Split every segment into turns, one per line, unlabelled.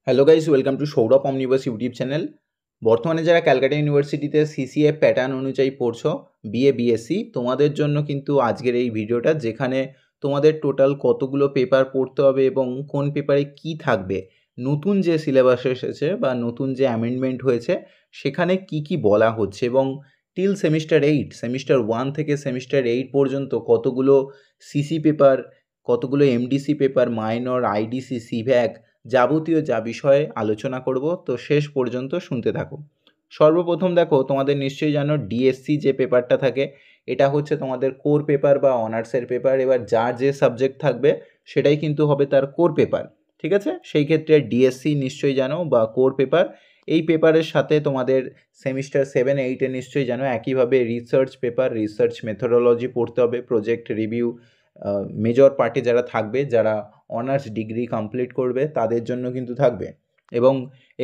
Hello guys, welcome to Sourav omnibus YouTube channel. বর্তমানে যারা ক্যালকাটা ইউনিভার্সিটিতে সিসিএ প্যাটার্ন অনুযায়ী পড়ছো, বিএ বিএসসি, তোমাদের জন্য কিন্তু আজকের এই ভিডিওটা, যেখানে তোমাদের টোটাল কতগুলো পেপার পড়তে হবে এবং কোন পেপারে কি থাকবে, নতুন যে সিলেবাস এসেছে বা নতুন যে অ্যামেন্ডমেন্ট হয়েছে সেখানে কি কি বলা হচ্ছে, এবং টিল সেমিস্টার 1 থেকে সেমিস্টার 8 পর্যন্ত কতগুলো সিসি পেপার, কতগুলো এমডিসি পেপার, মাইনর, আইডিসি, সিভ্যাক, যাবতীয় যা বিষয়ে আলোচনা করব, তো শেষ পর্যন্ত শুনতে থাকো। সর্বপ্রথম দেখো, তোমাদের নিশ্চয়ই জানো ডিএসসি যে পেপারটা থাকে, এটা হচ্ছে তোমাদের কোর পেপার বা অনার্সের পেপার। এবার যার যে সাবজেক্ট থাকবে সেটাই কিন্তু হবে তার কোর পেপার, ঠিক আছে? সেই ক্ষেত্রে ডিএসসি নিশ্চয়ই জানো বা কোর পেপার। এই পেপারের সাথে তোমাদের সেমিস্টার 7-8-এ নিশ্চয়ই জানো একইভাবে রিসার্চ পেপার, রিসার্চ মেথোডোলজি পড়তে হবে, প্রজেক্ট রিভিউ। মেজর পার্টে যারা থাকবে, যারা অনার্স ডিগ্রি কমপ্লিট করবে, তাদের জন্য কিন্তু থাকবে। এবং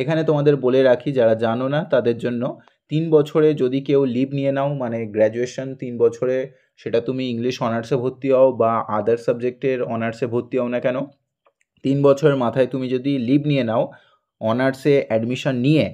এখানে তোমাদের বলে রাখি, যারা জানো না তাদের জন্য, 3 বছরে যদি কেউ লিভ নিয়ে নাও, মানে গ্র্যাজুয়েশন 3 বছরে, সেটা তুমি ইংলিশ অনার্সে ভর্তি হও বা আদার সাবজেক্টের অনার্সে ভর্তি হও না কেন, 3 বছরের মাথায় তুমি যদি লিভ নিয়ে নাও অনার্সে অ্যাডমিশন নিয়ে,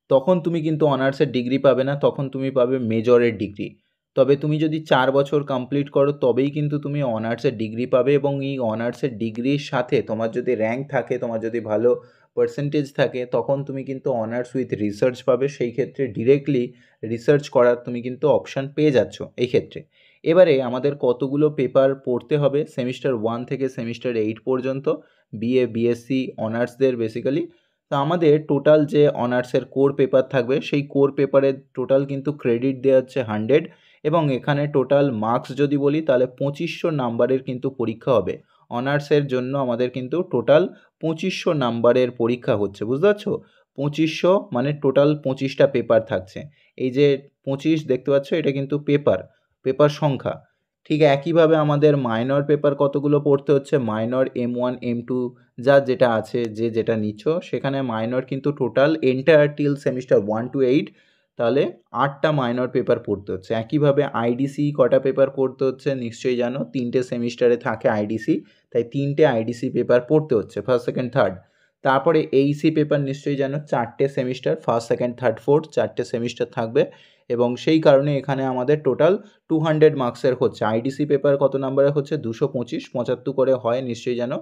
তখন তুমি কিন্তু অনার্সের ডিগ্রি পাবে না, তখন তুমি পাবে মেজরের ডিগ্রি। তবে তুমি যদি 4 বছর কমপ্লিট করো তবেই কিন্তু তুমি অনার্সের ডিগ্রি পাবে, এবং এই অনার্সের ডিগ্রির সাথে তোমার যদি র্যাঙ্ক থাকে, তোমার যদি ভালো পার্সেন্টেজ থাকে, তখন তুমি কিন্তু অনার্স উইথ রিসার্চ পাবে। সেই ক্ষেত্রে ডিরেক্টলি রিসার্চ করার তুমি কিন্তু অপশান পেয়ে যাচ্ছ এই ক্ষেত্রে। এবারে আমাদের কতগুলো পেপার পড়তে হবে সেমিস্টার 1 থেকে সেমিস্টার 8 পর্যন্ত, বিএ বিএসসি অনার্সদের বেসিক্যালি। তো আমাদের টোটাল যে অনার্সের কোর পেপার থাকবে, সেই কোর পেপারের টোটাল কিন্তু ক্রেডিট দেওয়া হচ্ছে 100, এবং এখানে টোটাল মার্কস যদি বলি তাহলে 2500 নাম্বারের কিন্তু পরীক্ষা হবে। অনার্সের জন্য আমাদের কিন্তু টোটাল 2500 নাম্বারের পরীক্ষা হচ্ছে, বুঝতে পারছো? 2500 মানে টোটাল 25টা পেপার থাকছে। এই যে 25 দেখতে পাচ্ছ, এটা কিন্তু পেপার সংখ্যা। ঠিক একইভাবে আমাদের মাইনর পেপার কতগুলো পড়তে হচ্ছে, মাইনর M1 M2 যা যেটা আছে, যে যেটা নিচ্ছ, সেখানে মাইনর কিন্তু total entire till semester 1 to 8, তাহলে 8টা মাইনর পেপার পড়তে হচ্ছে। একইভাবে আইডিসি কটা পেপার পড়তে হচ্ছে নিশ্চয়ই জানো, 3টে সেমিস্টারে থাকে আইডিসি, তাই 3টে আইডিসি পেপার পড়তে হচ্ছে, ফার্স্ট সেকেন্ড থার্ড। তারপরে এইসি পেপার নিশ্চয়ই জানো, 4টে semester, first second third fourth 4টে সেমিস্টার থাকবে, এবং সেই কারণে এখানে আমাদের টোটাল 200 মার্কসের হচ্ছে। আইডিসি পেপার কত নাম্বারে হচ্ছে? 225, 75 করে হয় নিশ্চয়ই জানো,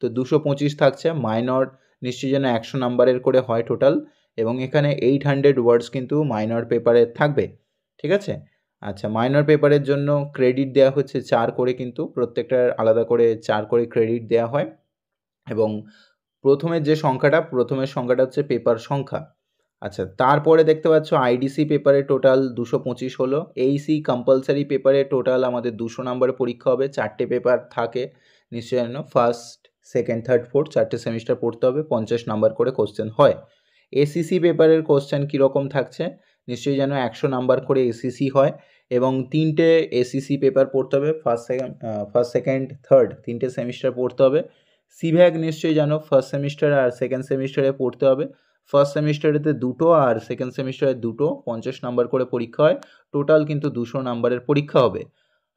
তো 225 থাকছে। মাইনর নিশ্চয়ই জানো 100 নাম্বারের করে হয় টোটাল, এবং এখানে 800 ওয়ার্ডস কিন্তু মাইনর পেপারে থাকবে, ঠিক আছে? আচ্ছা, মাইনর পেপারের জন্য ক্রেডিট দেওয়া হচ্ছে 4 করে, কিন্তু প্রত্যেকটার আলাদা করে 4 করে ক্রেডিট দেওয়া হয়। এবং প্রথমের সংখ্যাটা হচ্ছে পেপার সংখ্যা। আচ্ছা, তারপরে দেখতে পাচ্ছ আইডিসি পেপারে টোটাল 225 হলো। এইসি কম্পালসারি পেপারে টোটাল আমাদের 200 নাম্বারের পরীক্ষা হবে, 4টে পেপার থাকে নিশ্চয়ই জানো, ফার্স্ট সেকেন্ড থার্ড ফোর্থ 4টে সেমিস্টার পড়তে হবে, 50 নাম্বার করে কোশ্চেন হয়। এসিসি পেপারের কোশ্চেন কীরকম থাকছে নিশ্চয়ই জানো, 100 নাম্বার করে এসিসি হয়, এবং 3টে এসিসি পেপার পড়তে হবে, ফার্স্ট সেকেন্ড থার্ড 3টে সেমিস্টার পড়তে হবে। সিভ্যাক নিশ্চয়ই জানো, ফার্স্ট সেমিস্টার আর সেকেন্ড সেমিস্টারে পড়তে হবে। ফার্স্ট সেমিস্টারেতে 2টো আর সেকেন্ড সেমিস্টারে 2টো, 50 নাম্বার করে পরীক্ষা হয়, টোটাল কিন্তু 200 নাম্বারের পরীক্ষা হবে।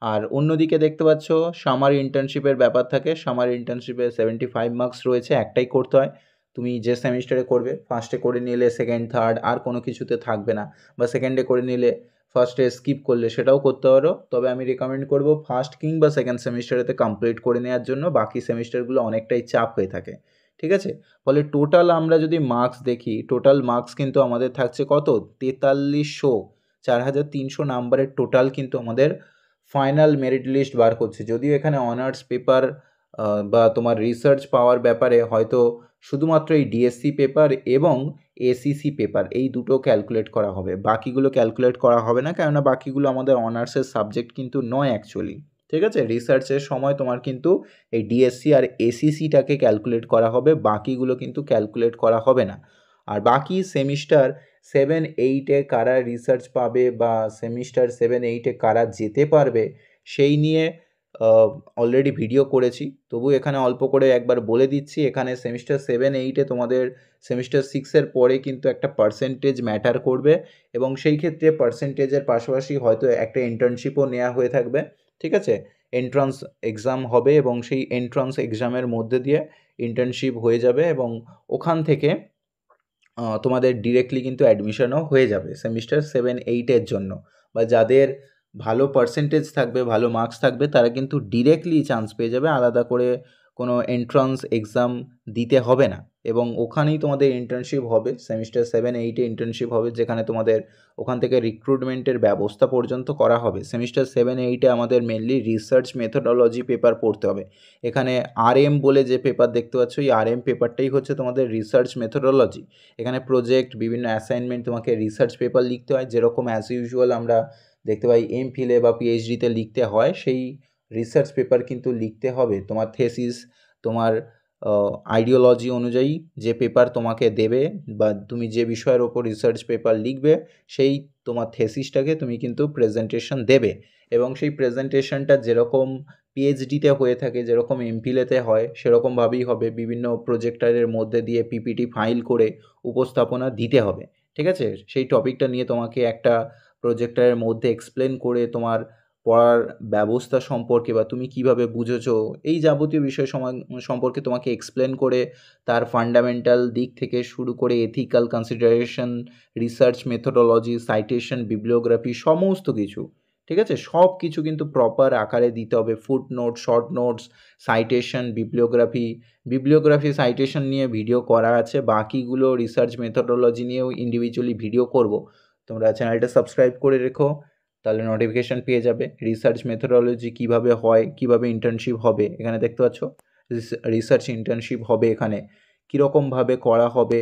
আর অন্যদিকে দেখতে পাচ্ছ সামার ইন্টার্নশিপের ব্যাপার থাকে, সামার ইন্টার্নশিপে 75 মার্কস রয়েছে, একটাই করতে হয়। তুমি যে সেমিস্টারে করবে, ফার্স্টে করে নিলে সেকেন্ড থার্ড আর কোনো কিছুতে থাকবে না, বা সেকেন্ডে করে নিলে ফার্স্টে স্কিপ করলে সেটাও করতে পারো। তবে আমি রেকমেন্ড করব ফার্স্ট কিংবা সেকেন্ড সেমিস্টারেতে কমপ্লিট করে নেওয়ার জন্য, বাকি সেমিস্টারগুলো অনেকটাই চাপ হয়ে থাকে, ঠিক আছে? ফলে টোটাল আমরা যদি মার্কস দেখি, টোটাল মার্কস কিন্তু আমাদের থাকছে কত? 4300, 4300 নাম্বারের টোটাল কিন্তু আমাদের ফাইনাল মেরিট লিস্ট বার করছে। যদিও এখানে অনার্স পেপার বা তোমার রিসার্চ পাওয়ার ব্যাপারে হয়তো শুধুমাত্র এই ডিএসসি পেপার এবং এসিসি পেপার এই দুটো ক্যালকুলেট করা হবে, বাকিগুলো ক্যালকুলেট করা হবে না, কেননা বাকিগুলো আমাদের অনার্সের সাবজেক্ট কিন্তু নয় অ্যাকচুয়ালি, ঠিক আছে? রিসার্চের সময় তোমার কিন্তু এই ডিএসসি আর এসিসিটাকে ক্যালকুলেট করা হবে, বাকিগুলো কিন্তু ক্যালকুলেট করা হবে না। আর বাকি সেমিস্টার 7-8-এ কারা রিসার্চ পাবে বা সেমিস্টার 7-8-এ কারা যেতে পারবে, সেই নিয়ে অলরেডি ভিডিও করেছি, তবু এখানে অল্প করে একবার বলে দিচ্ছি। এখানে সেমিস্টার 7-8-এ তোমাদের সেমিস্টার 6-এর পরে কিন্তু একটা পার্সেন্টেজ ম্যাটার করবে, এবং সেই ক্ষেত্রে পার্সেন্টেজের পাশাপাশি হয়তো একটা ইন্টার্নশিপও নেওয়া হয়ে থাকবে, ঠিক আছে? এন্ট্রান্স এক্সাম হবে, এবং সেই এন্ট্রান্স এক্সামের মধ্যে দিয়ে ইন্টার্নশিপ হয়ে যাবে এবং ওখান থেকে তোমাদের ডিরেক্টলি কিন্তু অ্যাডমিশনও হয়ে যাবে সেমিস্টার 7-8 জন্য। বা যাদের ভালো পার্সেন্টেজ থাকবে, ভালো মার্কস থাকবে, তারা কিন্তু ডিরেক্টলি চান্স পেয়ে যাবে, আলাদা করে কোনো এন্ট্রান্স এক্সাম দিতে হবে না। এবং ওখানেই তোমাদের ইন্টার্নশিপ হবে, সেমিস্টার 7-8 ইন্টার্নশিপ হবে, যেখানে তোমাদের ওখান থেকে রিক্রুটমেন্টের ব্যবস্থা পর্যন্ত করা হবে। সেমিস্টার 7-8 আমাদের মেনলি রিসার্চ মেথোডোলজি পেপার পড়তে হবে। এখানে RM বলে যে পেপার দেখতে পাচ্ছ, এই RM পেপারটাই হচ্ছে তোমাদের রিসার্চ মেথোডোলজি। এখানে প্রজেক্ট, বিভিন্ন অ্যাসাইনমেন্ট, তোমাকে রিসার্চ পেপার লিখতে হয়, যেরকম অ্যাজ ইউজুয়াল আমরা দেখতে পাই MPhil বা PhDতে লিখতে হয়, সেই রিসার্চ পেপার কিন্তু লিখতে হবে। তোমার থেসিস, তোমার আইডিওলজি অনুযায়ী যে পেপার তোমাকে দেবে বা তুমি যে বিষয়ের ওপর রিসার্চ পেপার লিখবে, সেই তোমার থেসিসটাকে তুমি কিন্তু প্রেজেন্টেশন দেবে। এবং সেই প্রেজেন্টেশনটা যেরকম PhDতে হয়ে থাকে, যেরকম MPhilতে হয়, সেরকমভাবেই হবে। বিভিন্ন প্রজেক্টারের মধ্যে দিয়ে PPT ফাইল করে উপস্থাপনা দিতে হবে, ঠিক আছে? সেই টপিকটা নিয়ে তোমাকে একটা প্রজেক্টারের মধ্যে এক্সপ্লেন করে তোমার পড়ার ব্যবস্থা সম্পর্কে বা তুমি কিভাবে বুঝেছো, এই যাবতীয় বিষয় সম্পর্কে তোমাকে এক্সপ্লেন করে তার ফান্ডামেন্টাল দিক থেকে শুরু করে ethical consideration, research methodology, citation, bibliography, সমস্ত কিছু, ঠিক আছে? সব কিছু কিন্তু প্রপার আকারে দিতে হবে। Foot note, short notes, citation, bibliography, citation নিয়ে ভিডিও করা আছে, বাকিগুলো রিসার্চ মেথোডোলজি নিয়েও ইন্ডিভিজুয়ালি ভিডিও করব। তোমরা চ্যানেলটা সাবস্ক্রাইব করে রেখো, তাহলে নোটিফিকেশান পেয়ে যাবে। রিসার্চ মেথোডোলজি কিভাবে হয়, কিভাবে ইন্টার্নশিপ হবে, এখানে দেখতে পাচ্ছ রিসার্চ ইন্টার্নশিপ হবে, এখানে কীরকমভাবে করা হবে,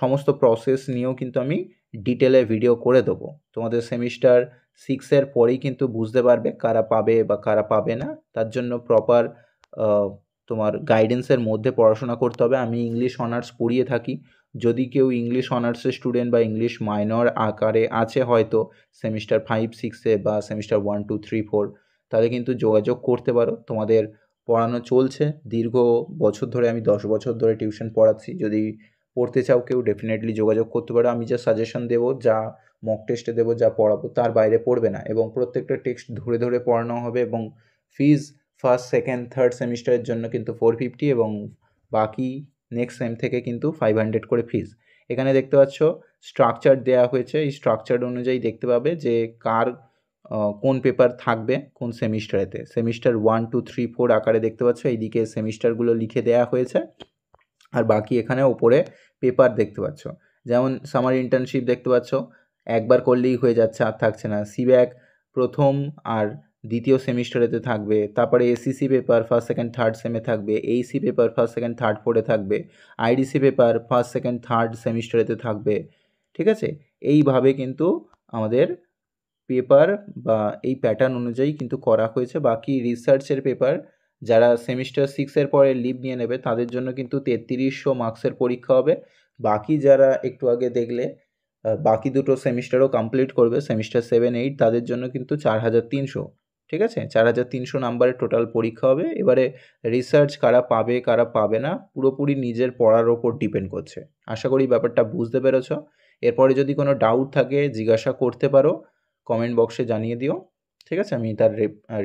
সমস্ত প্রসেস নিয়েও কিন্তু আমি ডিটেলে ভিডিও করে দেবো। তোমাদের সেমিস্টার 6 পরেই কিন্তু বুঝতে পারবে কারা পাবে বা কারা পাবে না। তার জন্য প্রপার তোমার গাইডেন্সের মধ্যে পড়াশোনা করতে হবে। আমি ইংলিশ অনার্স পড়িয়ে থাকি। যদি কেউ ইংলিশ অনার্সের স্টুডেন্ট বা ইংলিশ মাইনর আকারে আছে হয়তো সেমিস্টার 5-6 বা সেমিস্টার 1-2-3-4, তাহলে কিন্তু যোগাযোগ করতে পারো। তোমাদের পড়ানো চলছে দীর্ঘ বছর ধরে, আমি 10 বছর ধরে টিউশন পড়াচ্ছি। যদি পড়তে চাও কেউ, ডেফিনেটলি যোগাযোগ করতে পারো। আমি যা সাজেশন দেবো, যা মক টেস্টে দেবো, যা পড়াবো, তার বাইরে পড়বে না। এবং প্রত্যেকটা টেক্সট ধরে ধরে পড়ানো হবে। এবং ফিজ ফার্স্ট, সেকেন্ড, থার্ড সেমিস্টারের জন্য কিন্তু 450 এবং বাকি নেক্সট সেম থেকে কিন্তু 500 করে ফিজ। এখানে দেখতে পাচ্ছ স্ট্রাকচার দেওয়া হয়েছে। এই স্ট্রাকচার অনুযায়ী দেখতে পাবে যে কার কোন পেপার থাকবে কোন সেমিস্টারেতে। সেমিস্টার 1-2-3-4 আকারে দেখতে পাচ্ছ, এইদিকে সেমিস্টারগুলো লিখে দেওয়া হয়েছে। আর বাকি এখানে ওপরে পেপার দেখতে পাচ্ছ। যেমন সামার ইন্টার্নশিপ দেখতে পাচ্ছ, একবার করলেই হয়ে যাচ্ছে, আর থাকছে না। সিব্যাক প্রথম আর দ্বিতীয় সেমিস্টারেতে থাকবে। তারপরে ACC paper first, second, third সেমে থাকবে। AC paper first, second, third, ফোরে থাকবে। IDC paper first, second, third সেমিস্টারেতে থাকবে, ঠিক আছে? এইভাবে কিন্তু আমাদের পেপার বা এই প্যাটার্ন অনুযায়ী কিন্তু করা হয়েছে। বাকি রিসার্চের পেপার যারা সেমিস্টার 6 পরে লিভ নিয়ে নেবে, তাদের জন্য কিন্তু 3300 মার্কসের পরীক্ষা হবে। বাকি যারা একটু আগে দেখলে বাকি দুটো সেমিস্টারও কমপ্লিট করবে, সেমিস্টার 7-8, তাদের জন্য কিন্তু 4300, ঠিক আছে? 4300 নাম্বারের টোটাল পরীক্ষা হবে। এবারে রিসার্চ কারা পাবে কারা পাবে না, পুরোপুরি নিজের পড়ার ওপর ডিপেন্ড করছে। আশা করি ব্যাপারটা বুঝতে পেরেছ। এরপরে যদি কোনো ডাউট থাকে জিজ্ঞাসা করতে পারো, কমেন্ট বক্সে জানিয়ে দিও, ঠিক আছে? আমি তার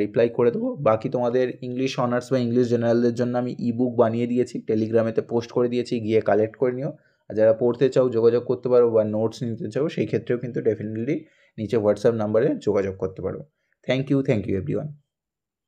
রিপ্লাই করে দেবো। বাকি তোমাদের ইংলিশ অনার্স বা ইংলিশ জেনারেলদের জন্য আমি ইবুক বানিয়ে দিয়েছি, টেলিগ্রামেতে পোস্ট করে দিয়েছি, গিয়ে কালেক্ট করে নিও। আর যারা পড়তে চাও যোগাযোগ করতে পারো, বা নোটস নিতে চাও, সেই ক্ষেত্রেও কিন্তু ডেফিনেটলি নিচে হোয়াটসঅ্যাপ নাম্বারে যোগাযোগ করতে পারো। Thank you everyone.